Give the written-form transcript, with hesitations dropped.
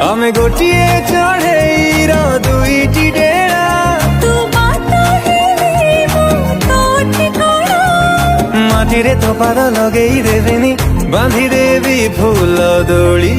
ଆମେ ଗୋଟିଏ ଚଢ଼େଇର ଦୁଇଟି ଡେଣା। ତୁ ବାଟ ହେଲେ ମୁଁ ତୋ ଠିକଣା। ମାଟିରେ ତ ପାଦ ଲଗେଇ ଦେବିନି, ବାନ୍ଧି ଦେବି ଫୁଲ ଦୋଳି।